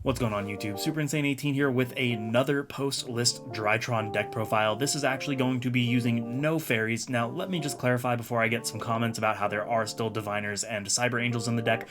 What's going on YouTube? Super Insane 18 here with another post-list Drytron deck profile. This is actually going to be using no fairies. Now let me just clarify before I get some comments about how there are still diviners and cyber angels in the deck.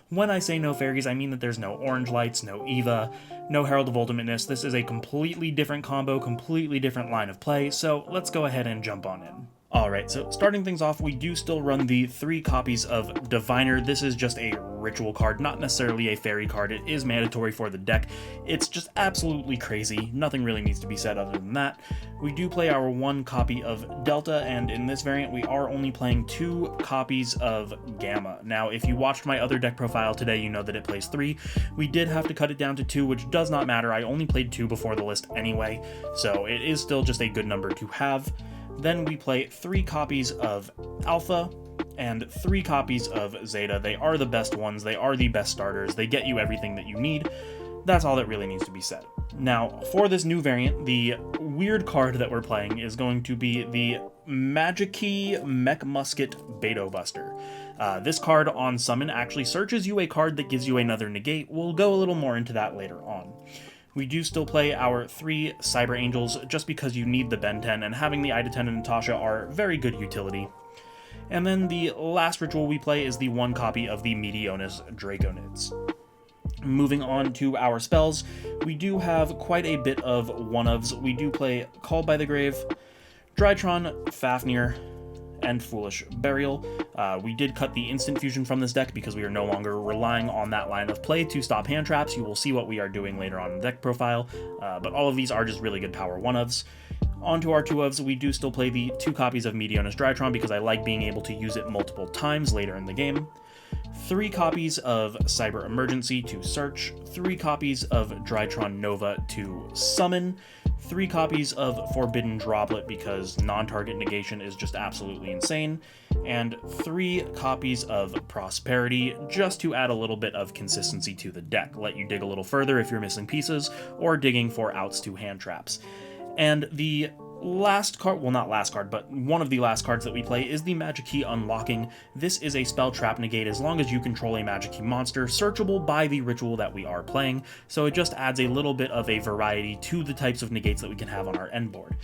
When I say no fairies, I mean that there's no orange lights, no Eva, no Herald of Ultimateness. This is a completely different combo, completely different line of play, so let's go ahead and jump on in. Alright, so starting things off, we do still run the 3 copies of Diviner. This is just a ritual card, not necessarily a fairy card. It is mandatory for the deck. It's just absolutely crazy. Nothing really needs to be said other than that. We do play our 1 copy of Delta, and in this variant we are only playing 2 copies of Gamma. Now, if you watched my other deck profile today, you know that it plays 3. We did have to cut it down to 2, which does not matter. I only played 2 before the list anyway, so it is still just a good number to have. Then we play 3 copies of Alpha and 3 copies of Zeta. They are the best ones, they are the best starters, they get you everything that you need. That's all that really needs to be said. Now, for this new variant, the weird card that we're playing is going to be the Magikey Mech Musket Beto Buster. This card on summon actually searches you a card that gives you another negate. We'll go a little more into that later on. We do still play our 3 Cyber Angels just because you need the Ben 10, and having the Ida 10 and Natasha are very good utility. And then the last ritual we play is the 1 copy of the Meteonis Draconids. Moving on to our spells, we do have quite a bit of one-ofs. We do play Called by the Grave, Drytron, Fafnir, and Foolish Burial. We did cut the instant fusion from this deck because we are no longer relying on that line of play to stop hand traps. You will see what we are doing later on in the deck profile, but all of these are just really good power 1-ofs. Onto our 2-ofs, we do still play the 2 copies of Meteonis Drytron because I like being able to use it multiple times later in the game. 3 copies of Cyber Emergency to search, 3 copies of Drytron Nova to summon, 3 copies of Forbidden Droplet because non-target negation is just absolutely insane, and 3 copies of Prosperity just to add a little bit of consistency to the deck, let you dig a little further if you're missing pieces, or digging for outs to hand traps. And the last card, well not last card, but one of the last cards that we play is the Magikey Unlocking. This is a spell trap negate as long as you control a Magikey monster, searchable by the ritual that we are playing, so it just adds a little bit of a variety to the types of negates that we can have on our end board.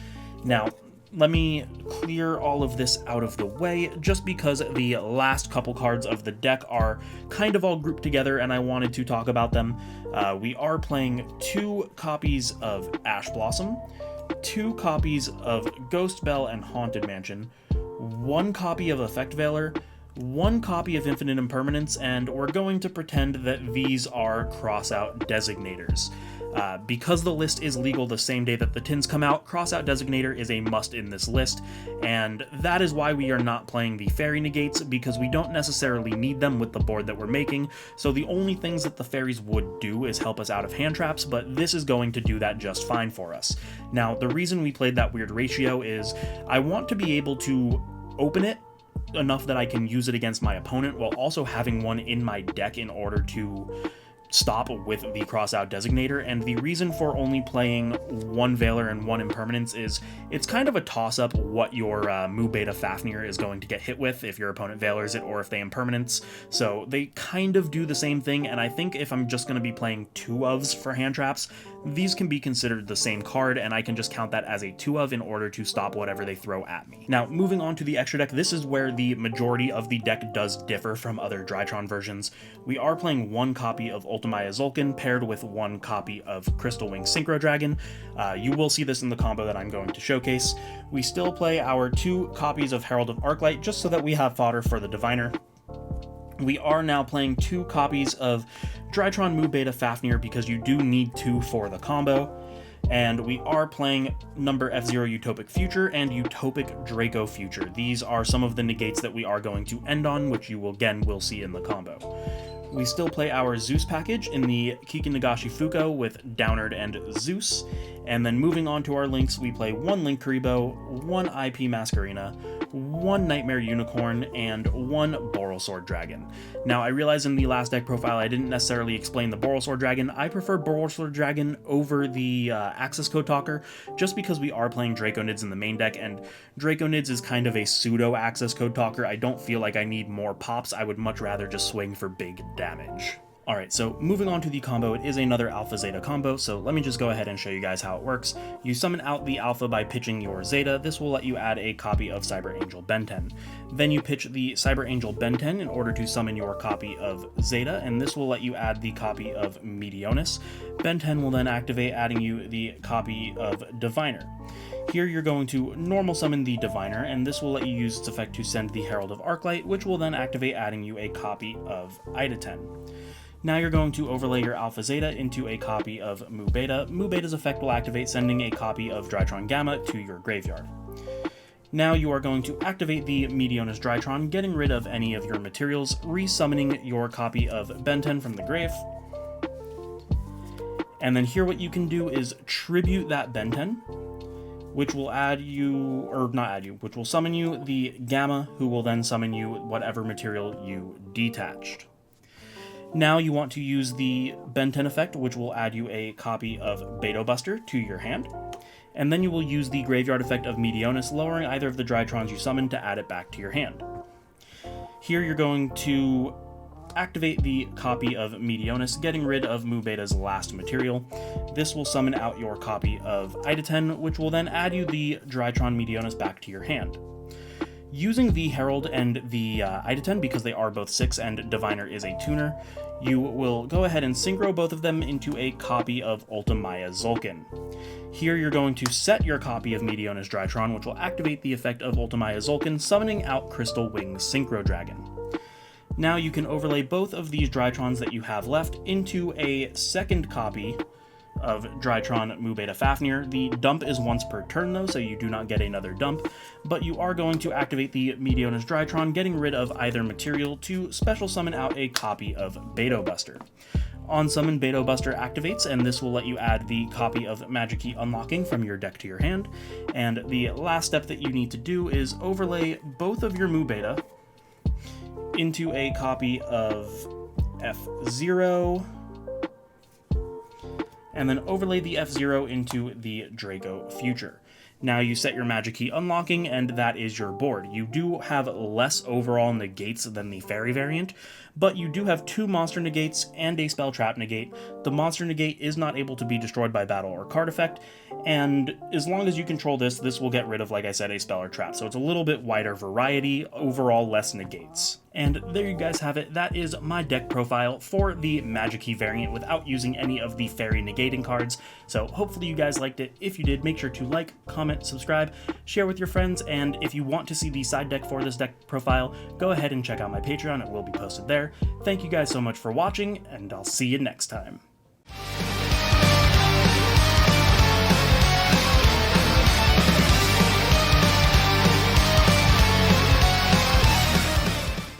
Now, let me clear all of this out of the way, just because the last couple cards of the deck are kind of all grouped together and I wanted to talk about them. We are playing 2 copies of Ash Blossom, 2 copies of Ghost Bell and Haunted Mansion, 1 copy of Effect Veiler, 1 copy of Infinite Impermanence, and we're going to pretend that these are crossout designators. Because the list is legal the same day that the tins come out, crossout designator is a must in this list, and that is why we are not playing the fairy negates, because we don't necessarily need them with the board that we're making, so the only things that the fairies would do is help us out of hand traps, but this is going to do that just fine for us. Now, the reason we played that weird ratio is I want to be able to open it enough that I can use it against my opponent while also having one in my deck in order to stop with the crossout designator, and the reason for only playing 1 Veiler and 1 Impermanence is it's kind of a toss-up what your Mu Beta Fafnir is going to get hit with if your opponent Veilers it or if they Impermanence, so they kind of do the same thing, and I think if I'm just going to be playing 2-ofs for hand traps, these can be considered the same card, and I can just count that as a 2-of in order to stop whatever they throw at me. Now, moving on to the extra deck, this is where the majority of the deck does differ from other Drytron versions. We are playing 1 copy of Ultimaya Zulkin paired with 1 copy of Crystal Wing Synchro Dragon. You will see this in the combo that I'm going to showcase. We still play our 2 copies of Herald of Arclight just so that we have fodder for the Diviner. We are now playing 2 copies of Drytron Mu Beta Fafnir because you do need 2 for the combo. And we are playing number F0 Utopic Future and Utopic Draco Future. These are some of the negates that we are going to end on, which you will see in the combo. We still play our Zeus package in the Kikin Nagashi Fuko with Downard and Zeus, and then moving on to our links, we play 1 Link Karibo, 1 IP Masquerina, 1 Nightmare Unicorn, and 1 Borrelsword Dragon. Now, I realize in the last deck profile I didn't necessarily explain the Borrelsword Dragon. I prefer Borrelsword Dragon over the Access Code Talker, just because we are playing Draconids in the main deck, and Draconids is kind of a pseudo Access Code Talker. I don't feel like I need more pops. I would much rather just swing for big damage. Alright, so moving on to the combo, it is another Alpha Zeta combo, so let me just go ahead and show you guys how it works. You summon out the Alpha by pitching your Zeta. This will let you add a copy of Cyber Angel Ben 10. Then you pitch the Cyber Angel Ben 10 in order to summon your copy of Zeta, and this will let you add the copy of Meteonis. Ben 10 will then activate, adding you the copy of Diviner. Here you're going to normal summon the Diviner, and this will let you use its effect to send the Herald of Arclight, which will then activate, adding you a copy of Ida 10. Now you're going to overlay your Alpha Zeta into a copy of Mu Beta. Mu Beta's effect will activate, sending a copy of Drytron Gamma to your graveyard. Now you are going to activate the Meteonis Drytron, getting rid of any of your materials, resummoning your copy of Ben 10 from the grave. And then here what you can do is tribute that Ben 10, which will which will summon you the Gamma, who will then summon you whatever material you detached. Now you want to use the Ben 10 effect, which will add you a copy of Beto Buster to your hand, and then you will use the graveyard effect of Meteonis, lowering either of the Drytrons you summoned to add it back to your hand. Here you're going to activate the copy of Meteonis, getting rid of Mu Beta's last material. This will summon out your copy of Ida 10, which will then add you the Drytron Meteonis back to your hand. Using the Herald and the Ida 10, because they are both 6 and Diviner is a tuner, you will go ahead and synchro both of them into a copy of Ultimaya Zulkin. Here you're going to set your copy of Meteonis Drytron, which will activate the effect of Ultimaya Zulkin, summoning out Crystal Wings Synchro Dragon. Now you can overlay both of these Drytrons that you have left into a second copy of Drytron Mu Beta Fafnir. The dump is once per turn though, so you do not get another dump, but you are going to activate the Meteonis Drytron, getting rid of either material to special summon out a copy of Beto Buster. On summon, Beto Buster activates, and this will let you add the copy of Magikey Unlocking from your deck to your hand. And the last step that you need to do is overlay both of your Mu Beta into a copy of F0, and then overlay the F0 into the Draco Future. Now you set your Magikey Unlocking, and that is your board. You do have less overall negates than the Fairy variant, but you do have 2 monster negates and a spell trap negate. The monster negate is not able to be destroyed by battle or card effect, and as long as you control this, this will get rid of, like I said, a spell or trap. So it's a little bit wider variety, overall less negates. And there you guys have it. That is my deck profile for the Magikey variant without using any of the Fairy negating cards. So hopefully you guys liked it. If you did, make sure to like, comment, subscribe, share with your friends, and if you want to see the side deck for this deck profile, go ahead and check out my Patreon. It will be posted there. Thank you guys so much for watching, and I'll see you next time.